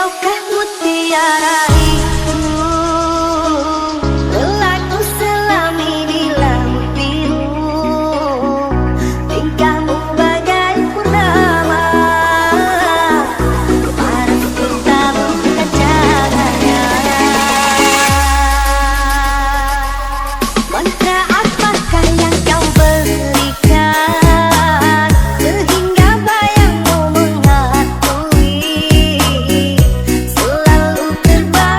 maukah mutiara itu berlaku selami di laut biru, tingkahmu bagai purnama, paras kita bukan cahaya. Mantra apakah yang kau berikan sehingga bayangmu menghantui, selalu terbang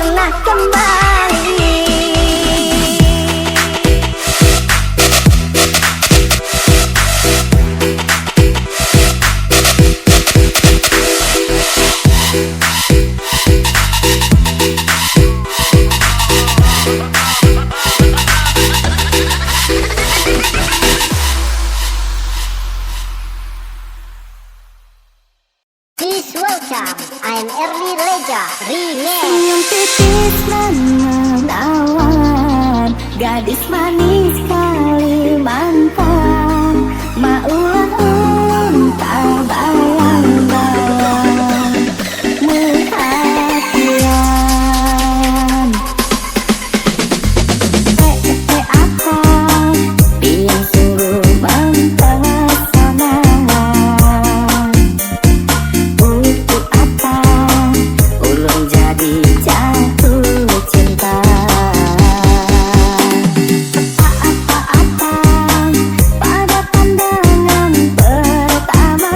pernah kembali. Please welcome, I'm Early Leja Remix. Senyum tipis menawan, gadis manis Kalimantan, maulah tak bayang-bayang perhatian. Apa yang sungguh mempesona? Untuk apa ulun jadi jatuh cinta? Apa-apa pada pandangan pertama?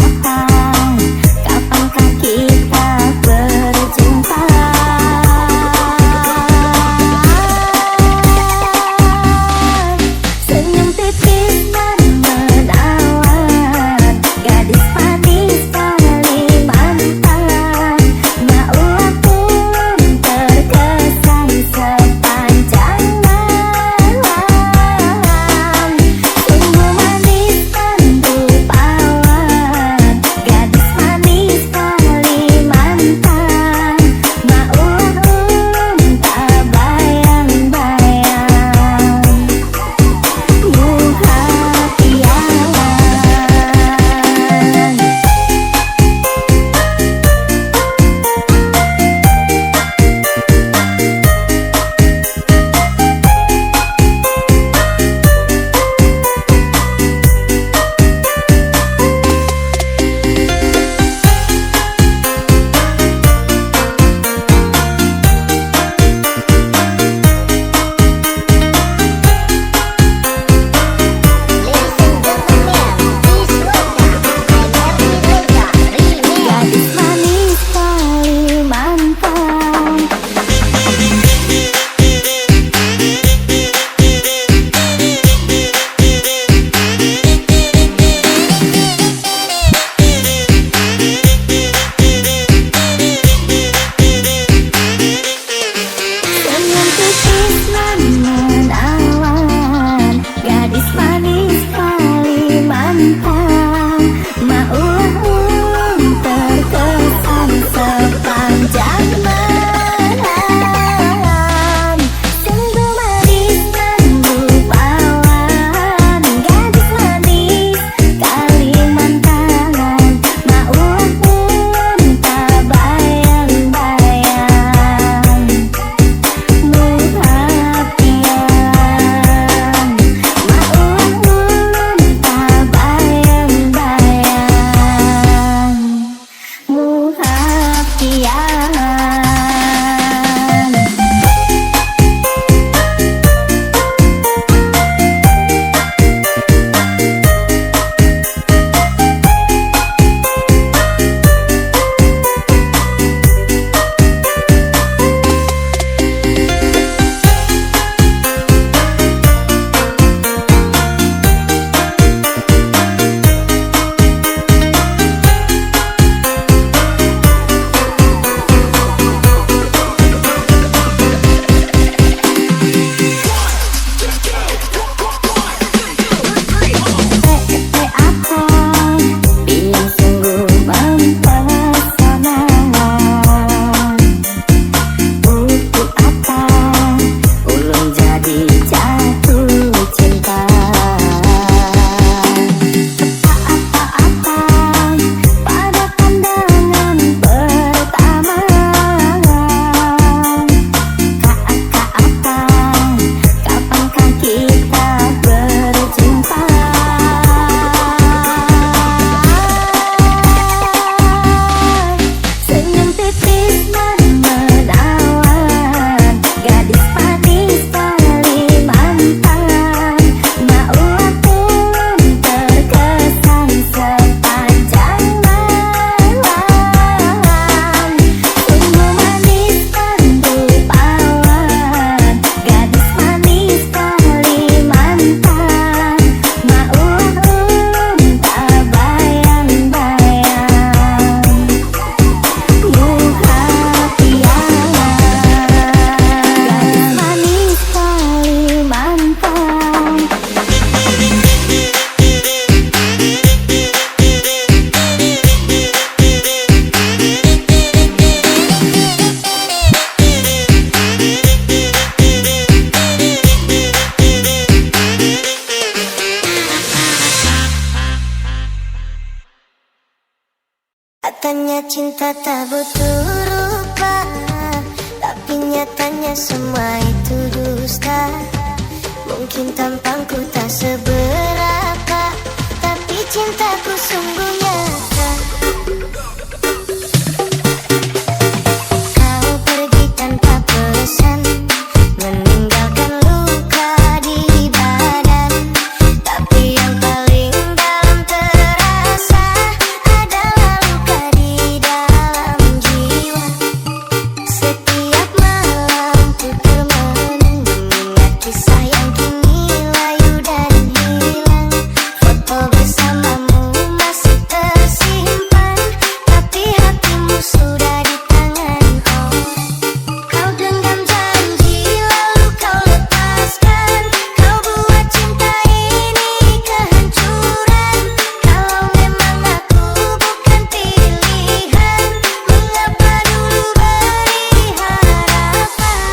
Apa kapankah kita berjumpa? Senyum tipis menawan, gadis manis Kalimantan, maulah pun terkesan sepanjang malam. Sungguh manis tentu pawan, gadis manis Kalimantan, maulah pun tak bayang-bayang Katanya cinta tak butuh rupa, tapi nyatanya semua itu dusta. Mungkin tampangku tak seberapa, tapi cintaku sungguh nyata. Kau pergi tanpa pesan, meninggalkan luka di badan. Tapi yang paling dalam terasa adalah luka di dalam jiwa. Setiap malam ku termenung mengingat kisah yang kini layu dan hilang. Foto bersamamu masih tersimpan, tapi hatimu sudah di tangan orang. Kau genggam janji lalu kau lepaskan. Kau buat cinta ini kehancuran. Kalau memang aku bukan pilihan, mengapa dulu beri harapan?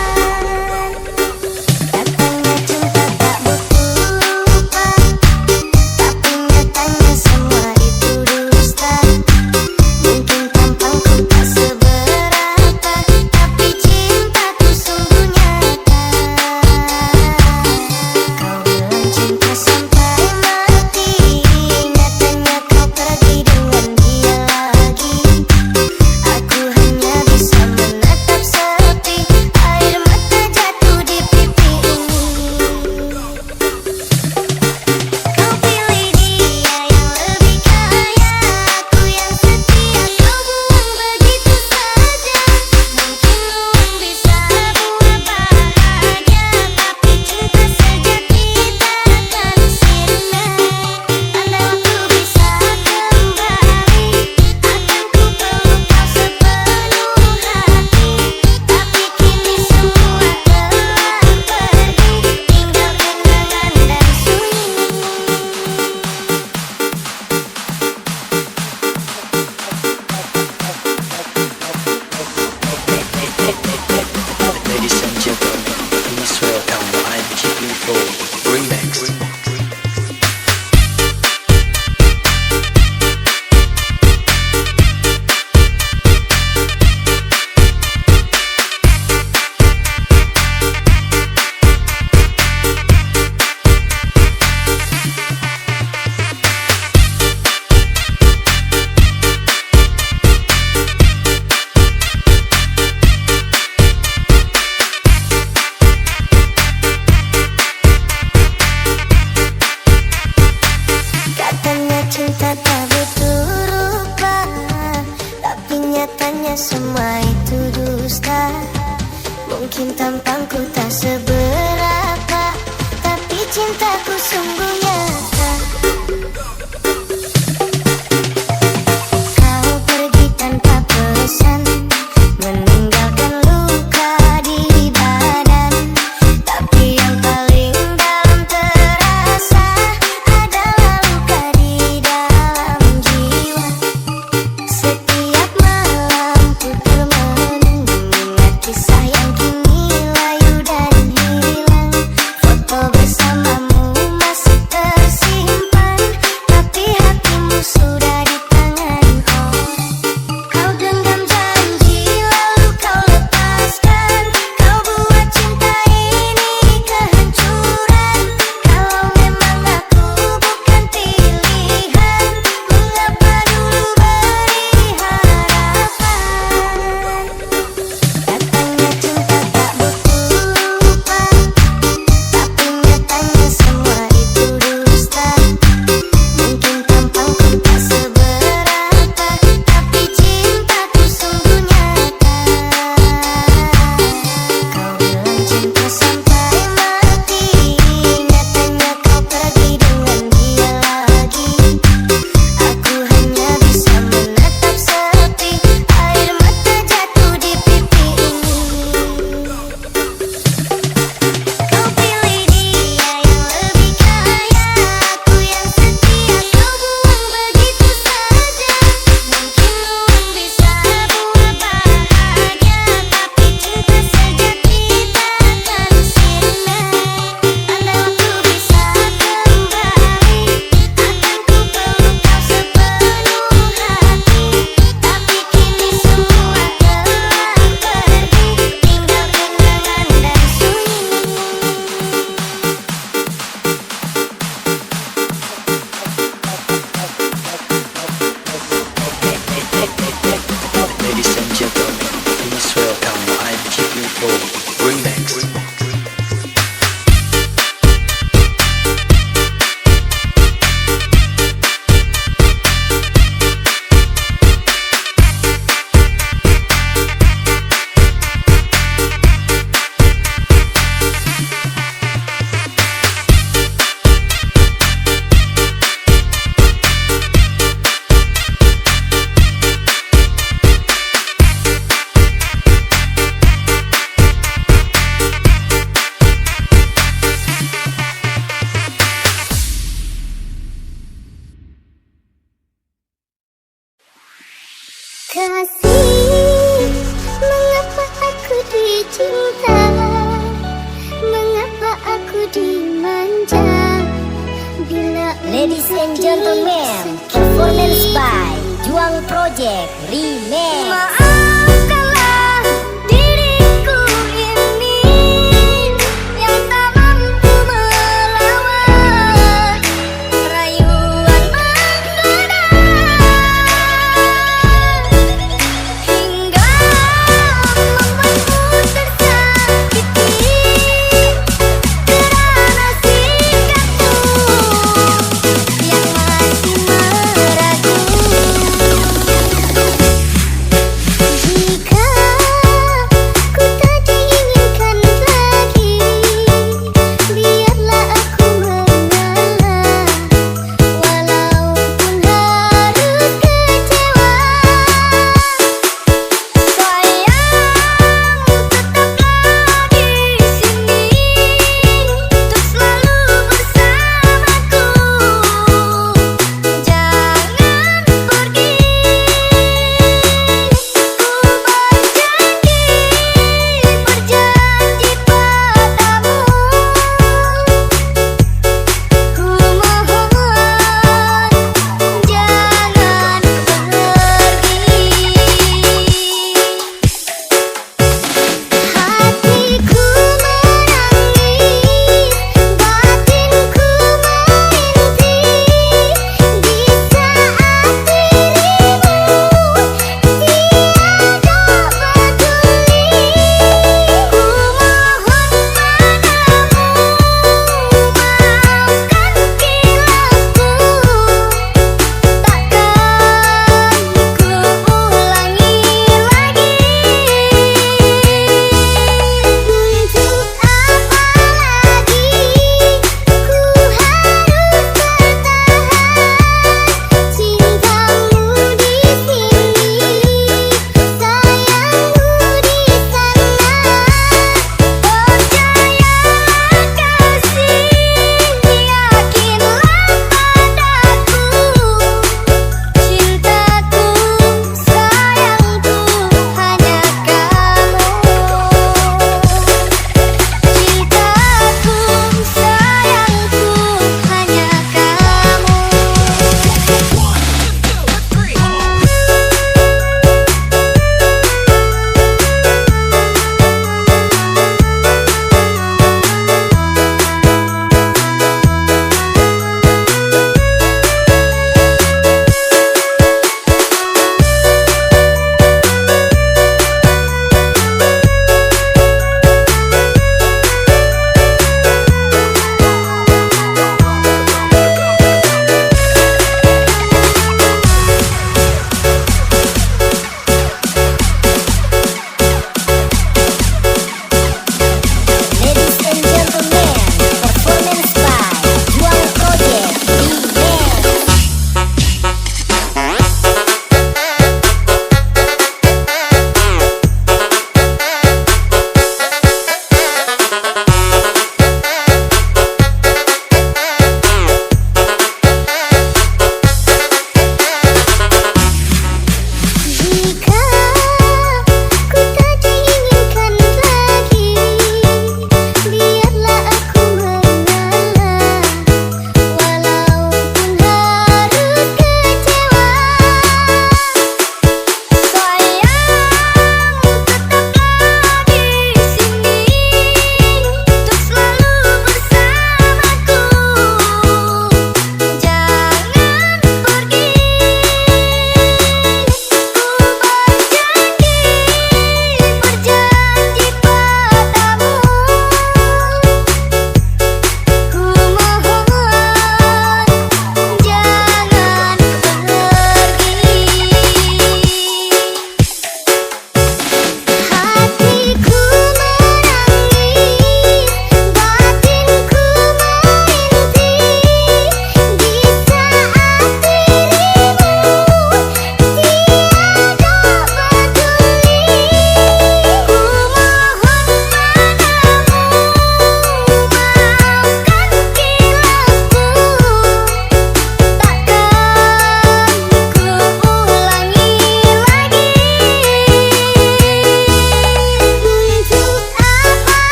Katanya cinta tak butuh rupa, tapi nyatanya semua itu dusta. Mungkin tampangku tak seberapa, tapi cintaku sungguh nyata. Kau bilang cinta sampai mati, nyatanya kau pergi dengan dia lagi. Aku hanya bisa menatap sepi, air mata jatuh di pipi ini. Kau pilih dia yang lebih kaya, aku yang setia kau buang begitu saja. Mungkin uang bisa buat bahagia, tapi cinta sejati takkan sirna. Andai waktu bisa kembali, akan ku peluk kau sepenuh hati. Tapi kini semua telah pergi, tinggal kenangan dan sunyi. Ladies and gentlemen, please welcome I'm Keeping Cool Remix. Katanya cinta tak butuh rupa, tapi nyatanya semua itu dusta. Mungkin tampangku tak seberapa, tapi cintaku sungguh nyata. Kau pergi tanpa pesan, meninggalkan luka di badan. Tapi yang paling dalam terasa adalah luka di dalam jiwa. Setiap malam ku termenung mengingat kisah yang kini layu dan hilang. Foto bersamamu masih kasih, mengapa aku dicinta, mengapa aku dimanja, bila Ladies and gentlemen, performance by Juang Project Remix. maafkanlah diriku ini yang tak mampu melawan rayuan menggoda, hingga membuatku tersakiti karena sikapmu yang masih meragu.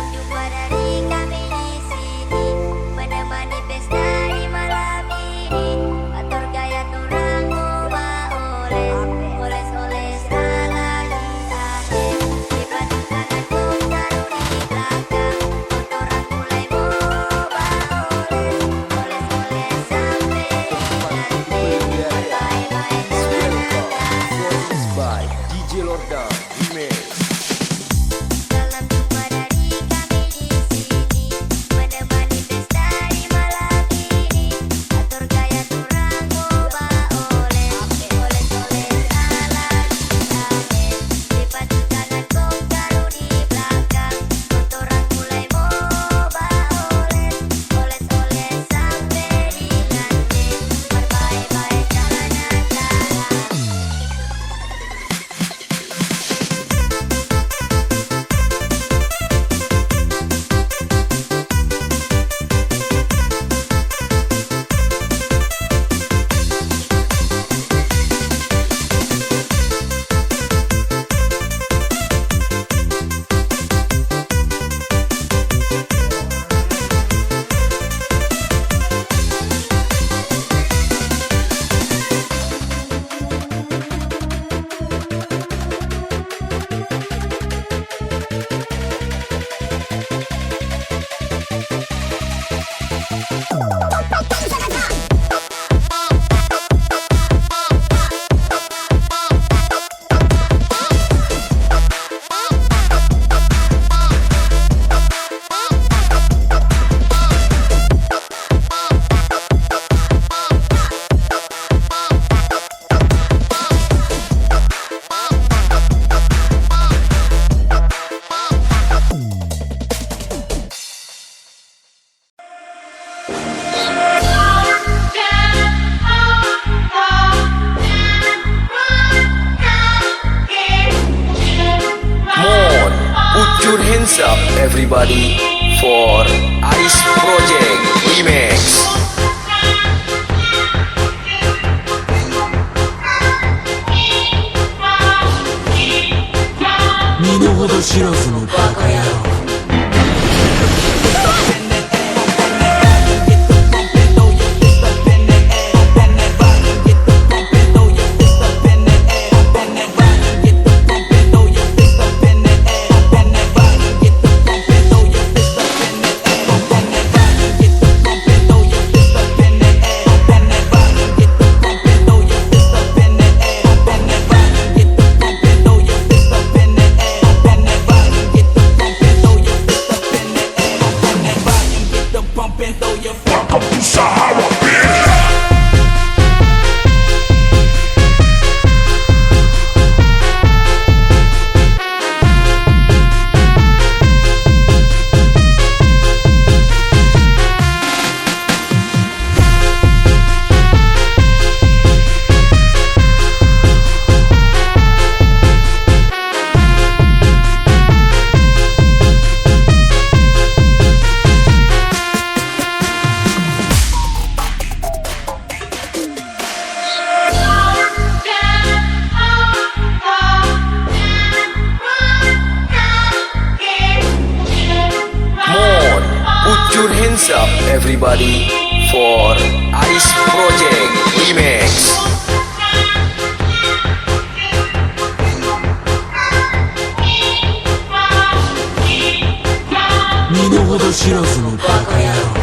Salam jumpa dari kami di sini, menemani pesta di malam ini. Atur gaya turang coba oles ala di akhir. Lipat tangan kong taruh di belakang, orang mulai coba oles sampai nanti. Bye-bye Performance by DJ Lorda Remix. Salam jumpa dari kami di sini, menemani pesta di malam ini. Atur gaya turang coba oles ala di akhir. Lipat tangan kong taruh di belakang, orang mulai coba oles sampai di nanti. Bye-bye jangan salah. Mon, put your hands up everybody for Ice Project Remix. 身の程知らずのバカ野郎。Put your hands up everybody for Ice Project Remix. 身の程知らずのバカ野郎。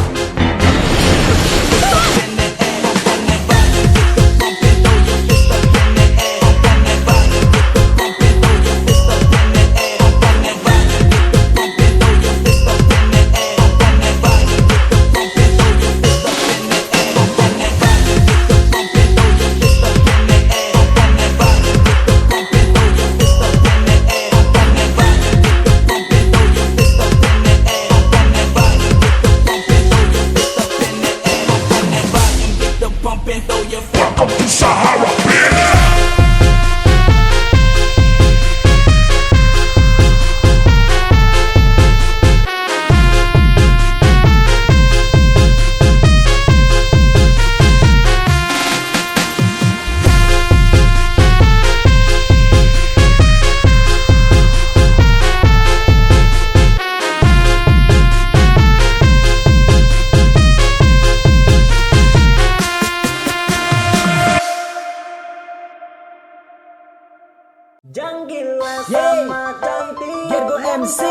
MC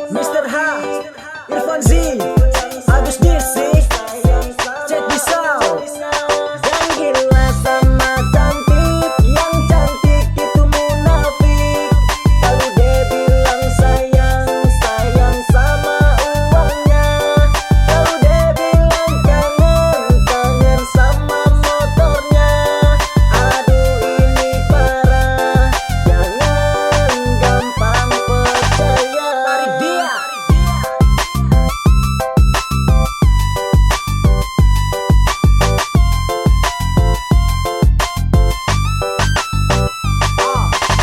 Mr. H, Irfan Z, Agus DC. Check this out. Dan gila sama cantik, yang cantik itu munafik. Kalau dia bilang sayang, sayang sama uangnya. Kalau dia bilang kangen, kangen sama motornya. Aduh ini parah, jangan gampang percaya. Tarik dia.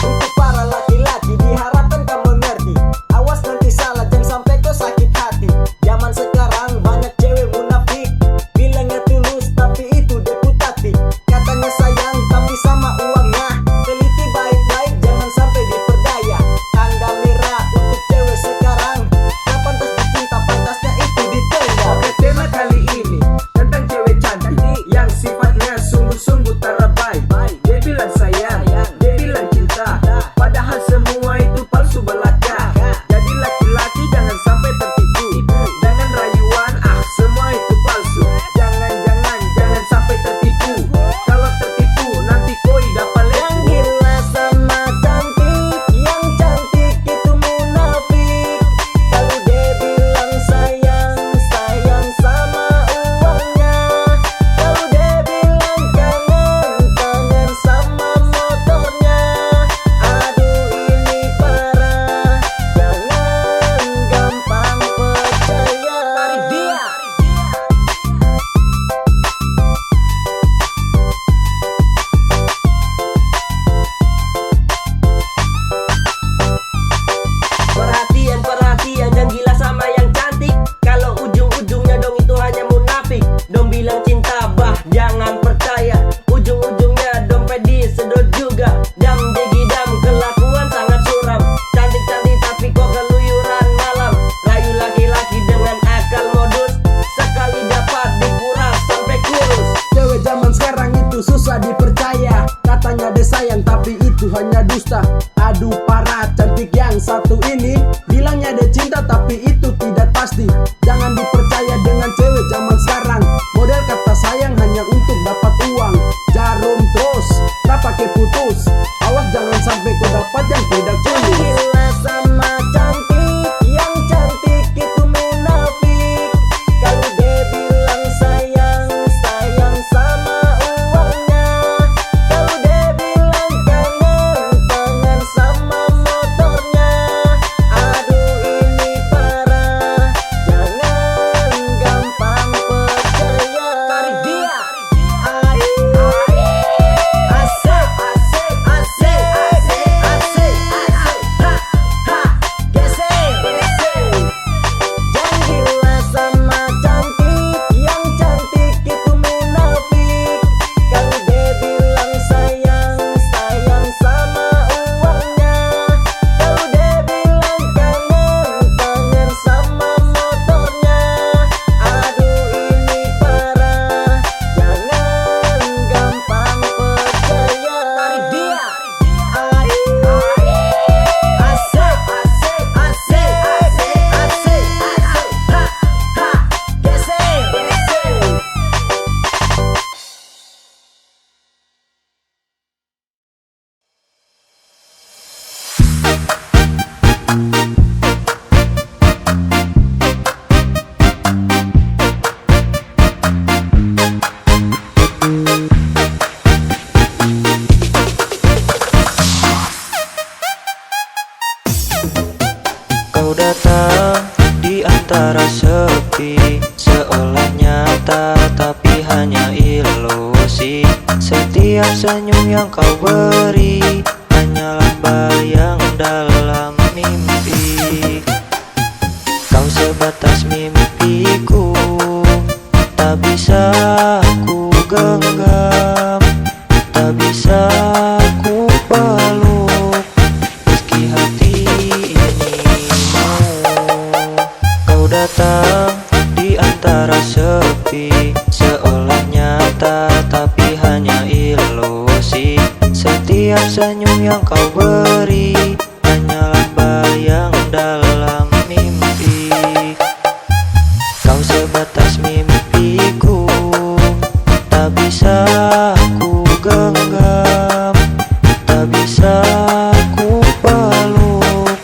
Untuk para laki-laki diharapkan kamu mengerti. Awas nanti salah, jangan sampai kau sakit hati. Zaman sekarang banyak cewek munafik, bilangnya tulus tapi itu deputati. Katanya sayang tapi sama uangnya. Teliti baik-baik jangan sampai diperdaya. Tanda merah untuk cewek sekarang. Gak pantas dicinta, pantasnya itu ditendang. Oke, tema kali ini tentang cewek cantik yang sifatnya sungguh-sungguh terabai. Dia bilang sayang, dia bilang cinta, padahal semua itu palsu belaka. Jadi laki-laki jangan sampai tertipu dengan rayuan, semua itu palsu. Jangan sampai tertipu. Kalau tertipu nanti koi dapat Yang lepu. gila sama cantik, yang cantik itu munafik. Kalau dia bilang sayang, sayang sama uangnya. Kalau dia bilang kangen, kangen sama motornya. Aduh ini parah, jangan gampang percaya. Tarik dia. Perhatian, perhatian, jangan gila sama yang cantik. Kalau ujung-ujungnya dong itu hanya munafik. Dong bilang cinta, bah jangan percaya. Ujung-ujungnya dompet disedot juga. Dam degidam, kelakuan sangat suram. Cantik-cantik tapi kok keluyuran malam. Rayu laki-laki dengan akal modus. Sekali dapat dikuras sampai kurus. Cewek zaman sekarang itu susah dipercaya. Katanya dia sayang tapi itu hanya dusta. Aduh parah, cantik yang satu ini bilangnya dia cinta tapi itu tidak pasti. Jangan dipercaya dengan cewek zaman sekarang. Model kata sayang hanya untuk dapat uang. Jarum terus, tak pakai putus. Awas jangan sampai kau dapat yang tidak tulus. Gila sama cantik, yang cantik itu munafik. Kalau dia bilang sayang, sayang sama uangnya. Kalau dia bilang kangen, kangen sama motornya. Aduh ini parah, jangan gampang percaya. Tarik dia. Asik, asik, asik, asik, asik, ha, ha, geser. Jangan gila sama cantik, yang cantik itu munafik. Kalau dia bilang sayang, sayang sama uangnya. Kalau dia bilang kangen, kangen sama motornya. Aduh ini parah, jangan gampang percaya. Tarik dia. Asik, asik, asik, asik, asik, ha, ha, geser. Kau datang di antara sepi, seolah nyata tapi hanya ilusi. Setiap senyum yang kau beri hanyalah bayang dalam mimpi. Kau sebatas mimpiku, tak bisa ku genggam, tak bisa ku peluk. Meski hati ini mau. Kau datang di antara sepi, seolah nyata tapi hanya ilusi. Setiap senyum yang kau beri dalam mimpi. Kau sebatas mimpiku, tak bisa ku genggam, tak bisa ku peluk,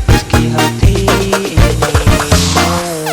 meski hati ini mau.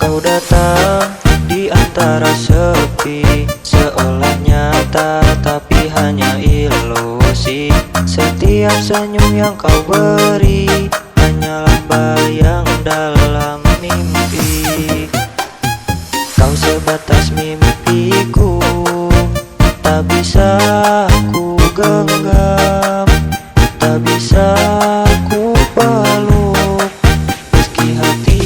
Kau datang di antara sepi, seolah nyata tapi hanya ilusi. Setiap senyum yang kau beri hanyalah bayang dalam mimpi. Kau sebatas mimpiku, tak bisa ku genggam, tak bisa ku peluk, meski hati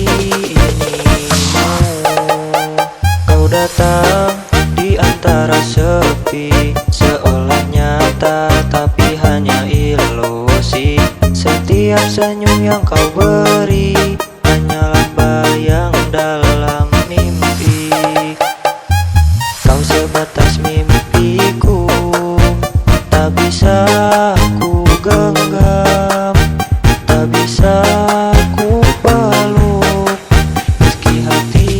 datang di antara sepi, seolah nyata tapi hanya ilusi. Setiap senyum yang kau beri hanyalah bayang dalam mimpi. Kau sebatas mimpiku, tak bisa ku genggam, tak bisa ku peluk, meski hati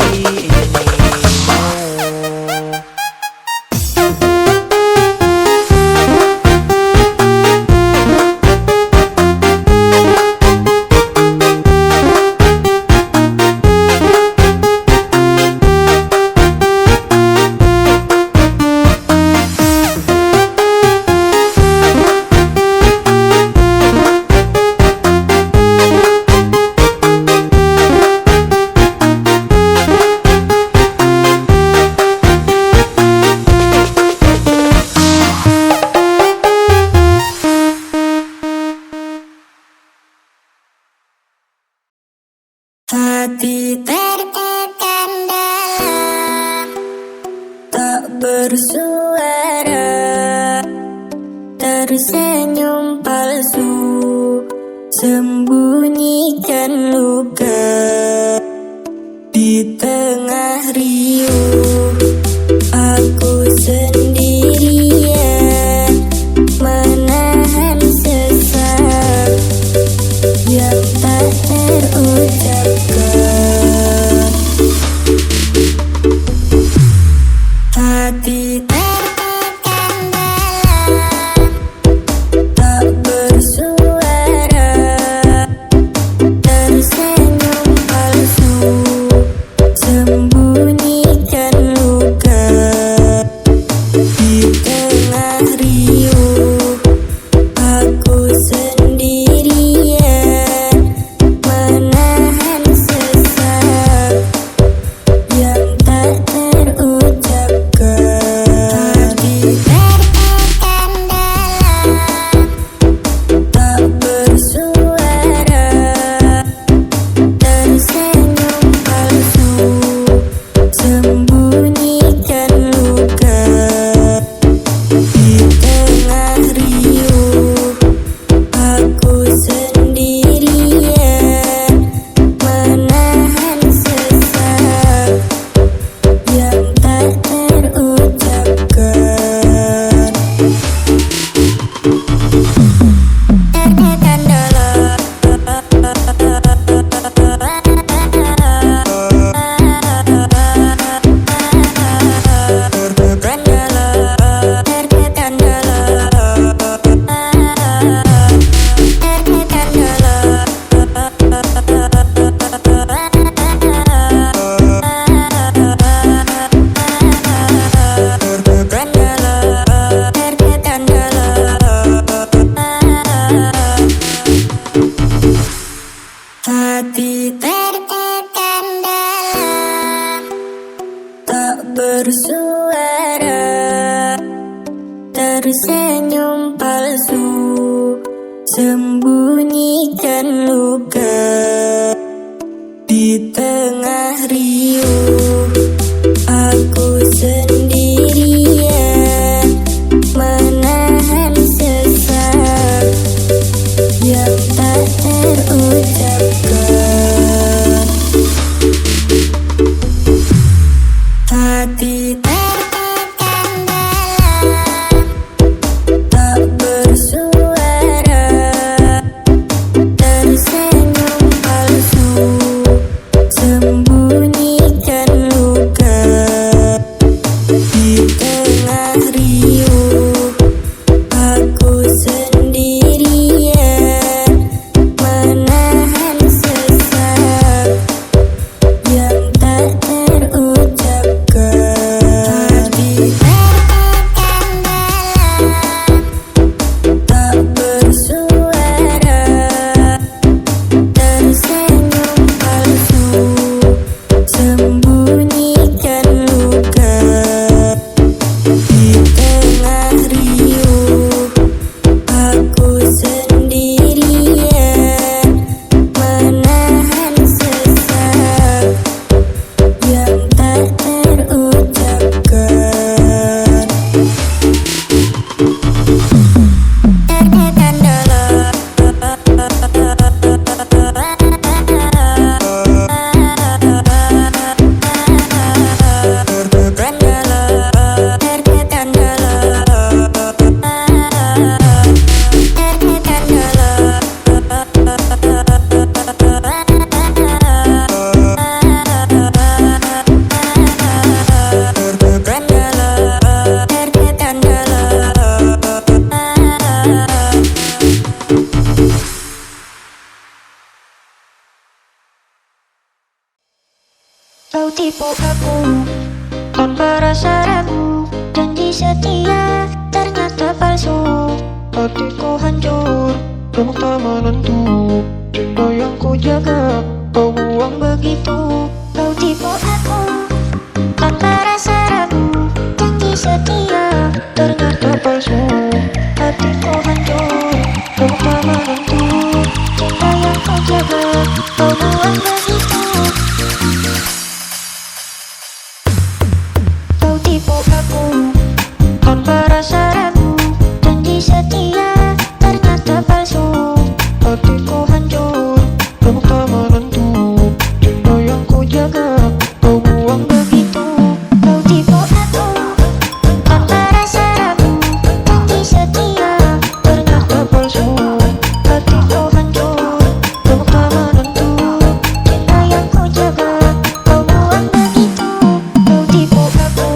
Hati tertekan dalam, tak bersuara, tersenyum palsu, sembunyikan luka. Di tengah riuh, aku sendirian, menahan sesak yang tak terucapkan. Hati tertekan dalam, tak bersuara, tersenyum palsu, tersenyum palsu, sembunyikan luka di tengah riuh. Aku sendirian menahan sesak yang tak terucapkan. Hati tertekan dalam, tak bersuara, tersenyum palsu, sembunyikan luka di tengah riuh. Aku sendirian menahan sesak yang tak terucapkan. Hati tertekan dalam, tak bersuara, tersenyum palsu, sembunyikan luka di tengah riuh. Aku sendirian menahan sesak yang tak terucapkan. Tertekan dalam, tertekan dalam, tertekan Kau tipu aku tanpa rasa ragu, janji setia ternyata palsu. Hatiku hancur, remuk tak menentu, cinta yang ku jaga kau buang begitu. Kau tipu aku tanpa rasa ragu, janji setia ternyata palsu. Hatiku hancur, remuk tak menentu, cinta yang ku jaga kau buang begitu. Kau tipu aku tanpa rasa ragu, janji setia ternyata palsu. Hatiku hancur, remuk tak menentu, cinta yang ku jaga kau buang begitu. Kau tipu aku tanpa rasa ragu, janji setia ternyata palsu. Hatiku hancur, remuk tak menentu, cinta yang ku jaga kau buang begitu. Kau tipu aku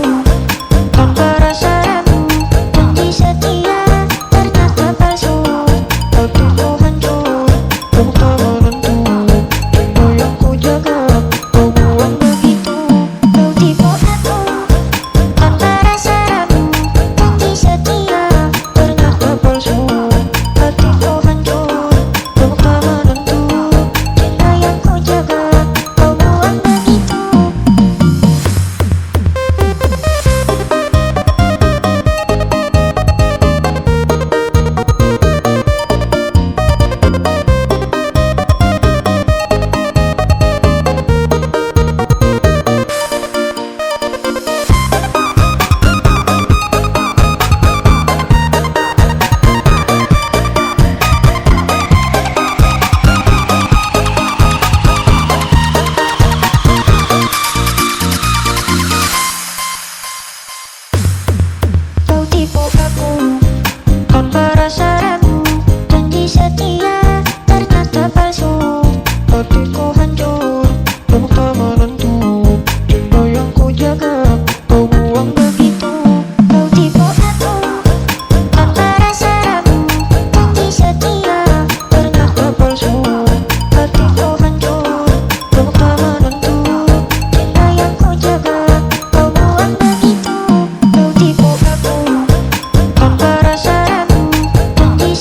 tanpa rasa ragu, janji setia ternyata palsu. Hatiku hancur, remuk tak menentu, cinta yang ku jaga kau buang begitu. Kau tipu aku tanpa rasa ragu, janji setia ternyata palsu. Hatiku hancur, remuk tak menentu, cinta yang ku jaga kau buang begitu. Kau tipu aku tanpa rasa ragu, janji setia ternyata palsu. Hatiku hancur, remuk tak menentu, cinta yang ku jaga kau buang begitu. Kau tipu aku tanpa rasa ragu, janji setia ternyata palsu. Hatiku hancur, remuk tak menentu, cinta yang ku jaga kau buang begitu. Kau tipu aku tanpa rasa ragu, janji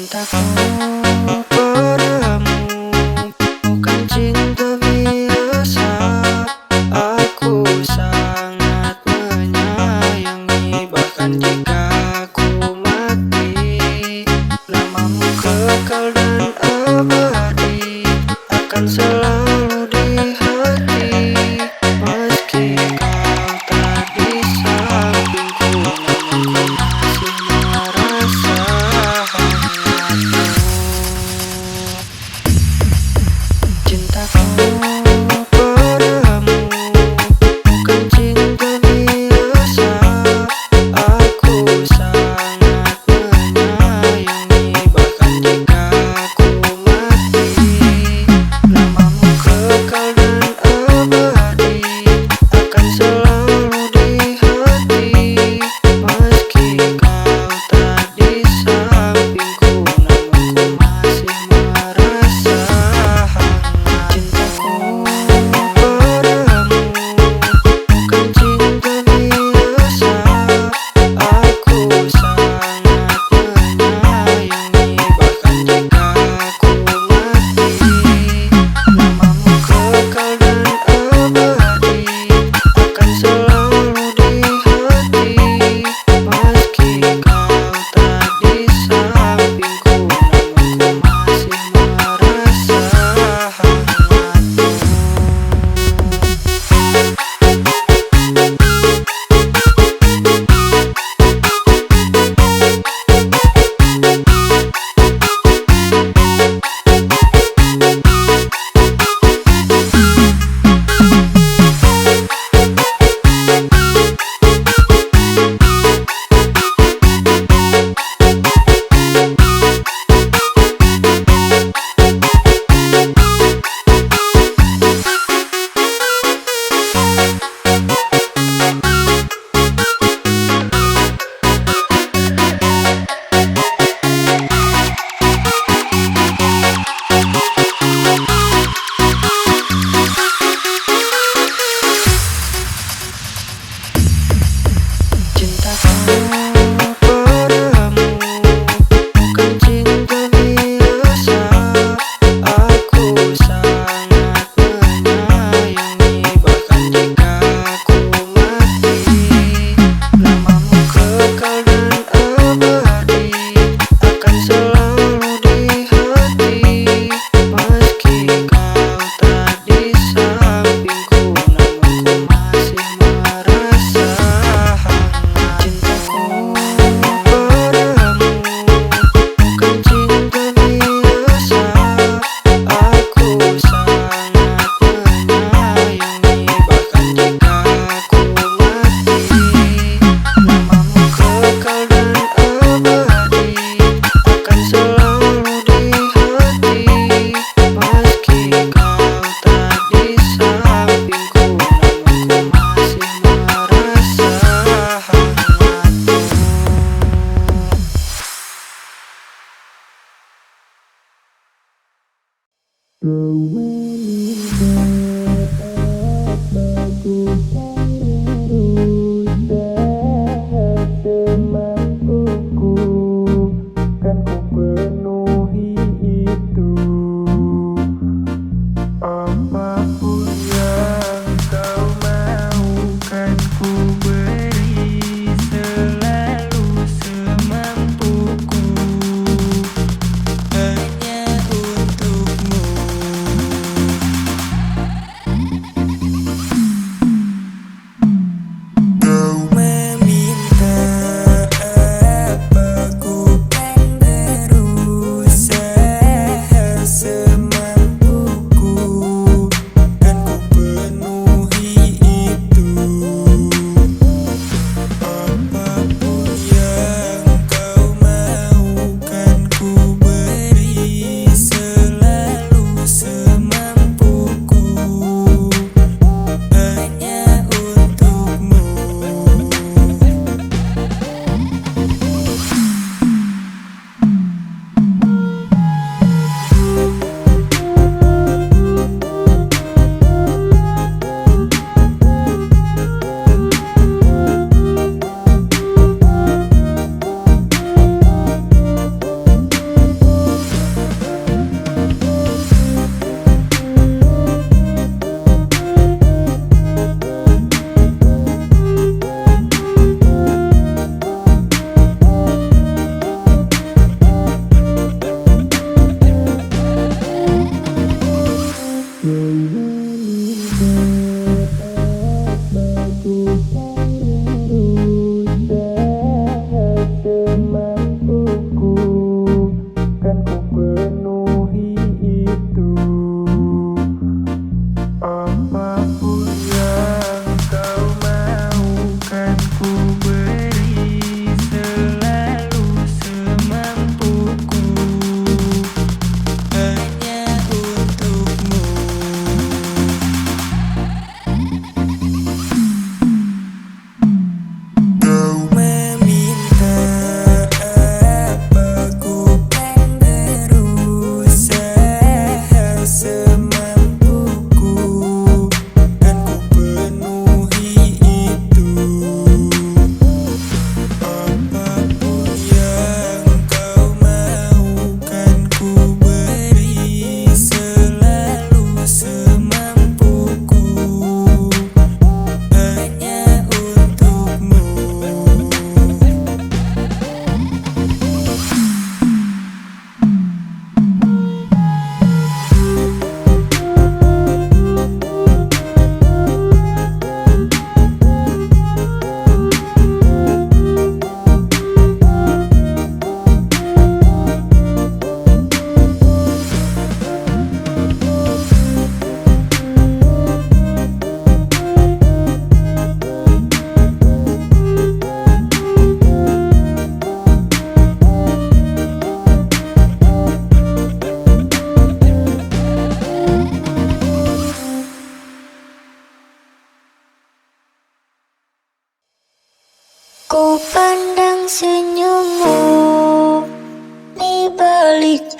Cintaku padamu bukan cinta biasa. Aku sangat menyayangi, bahkan jika aku mati, namamu kekal dan abadi, akan selalu di hati. Meski kau tak di sampingku, namun ku masih merasa hangatmu. Cintaku padamu bukan cinta biasa. Aku sangat menyayangi, bahkan jika aku mati, namamu kekal dan abadi, akan selalu di hati. Meski kau tak di sampingku, namun ku masih merasa hangat. Cintaku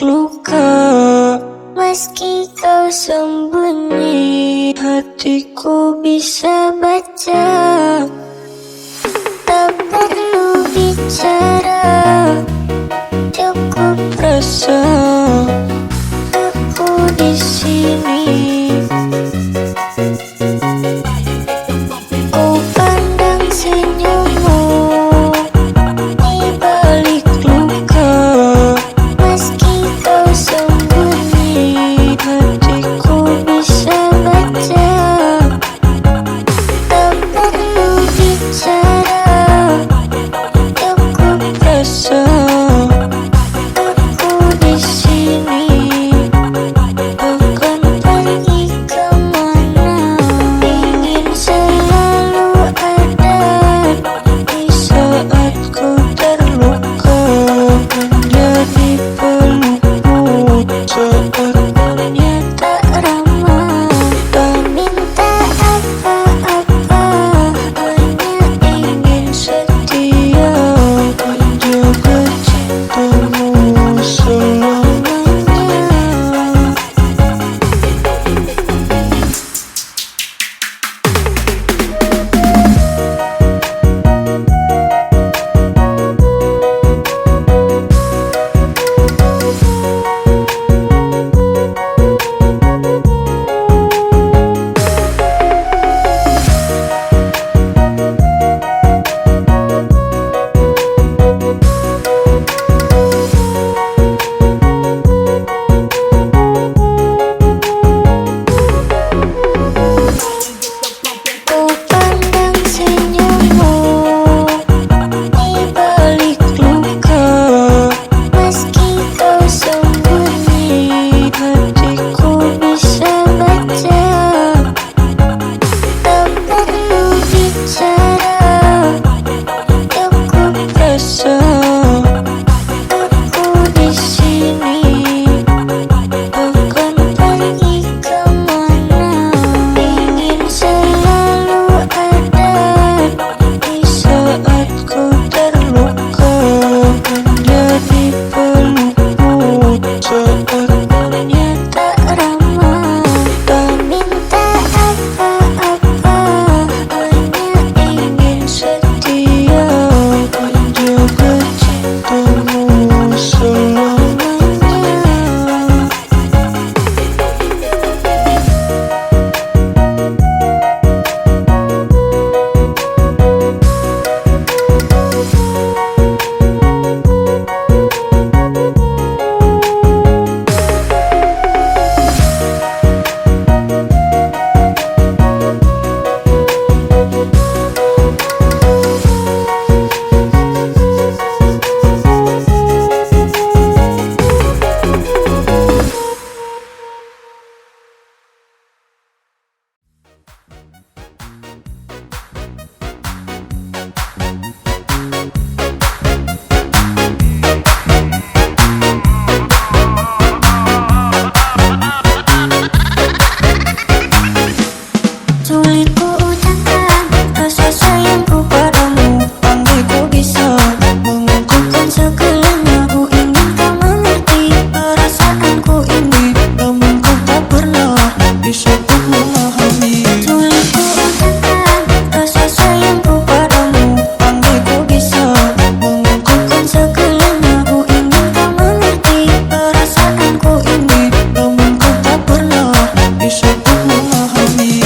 luka, meski kau sembunyi, hatiku bisa baca. Tak perlu bicara, cukup rasa aku di sini. Ku pandang senyummu di balik luka, meski kau sembunyi, hatiku bisa baca. Tak perlu bicara, cukup rasa aku di sini. Bukan pergi kemana, ingin selalu ada di saat ku terluka, menjadi peluput saat dunia tak ramah. Tak minta apa-apa, hanya ingin setia menjaga cintamu selamanya. Ku pandang senyummu di balik luka, meski kau sembunyi, hatiku bisa baca. Tak perlu bicara, cukup rasa aku di sini. Bukan pergi kemana, ingin selalu ada di saat ku terluka, menjadi peluput saat dunia tak ramah. Tak minta apa-apa, hanya ingin setia menjaga cintamu selamanya. Sulit ku ucapkan rasa sayangku padamu, andai ku bisa mengungkapkan segalanya. Ku ingin kau mengerti perasaanku ini, namun kau tak pernah bisa pun memahami. Sulit ku ucapkan rasa sayangku padamu, andai ku bisa mengungkapkan segalanya. Ku ingin kau mengerti perasaanku ini, namun kau tak pernah bisa pun memahami.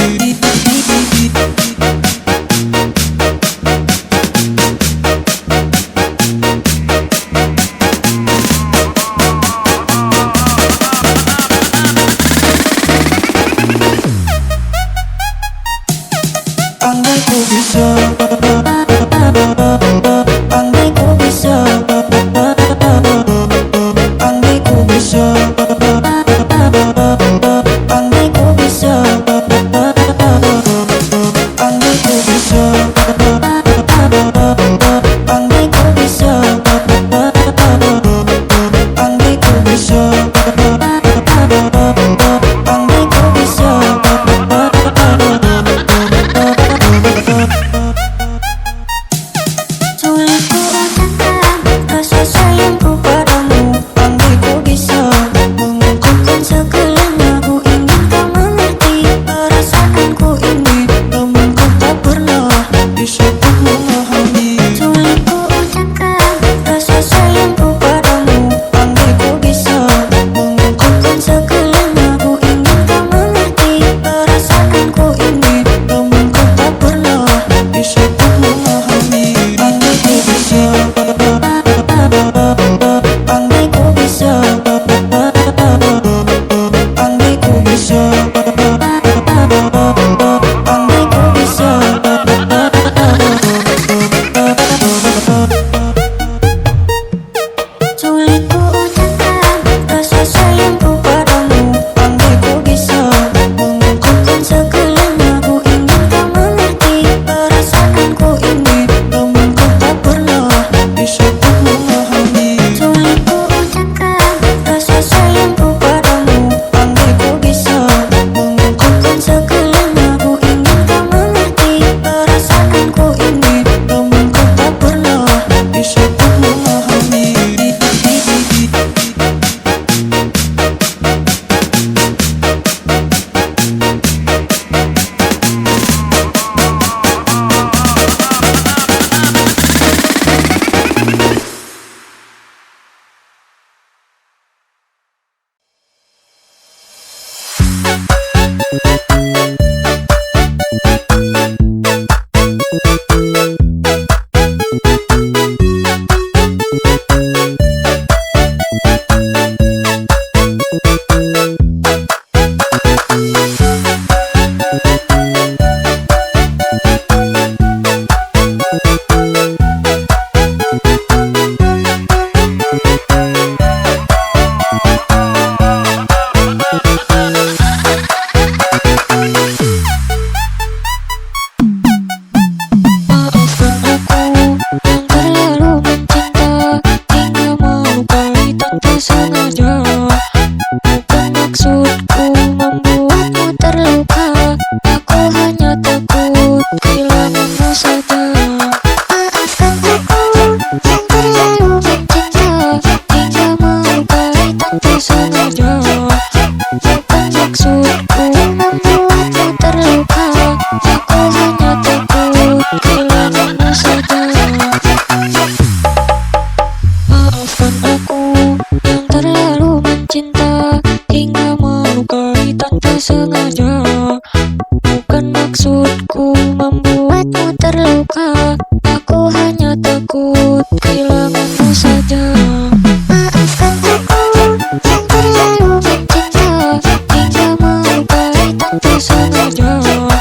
jujur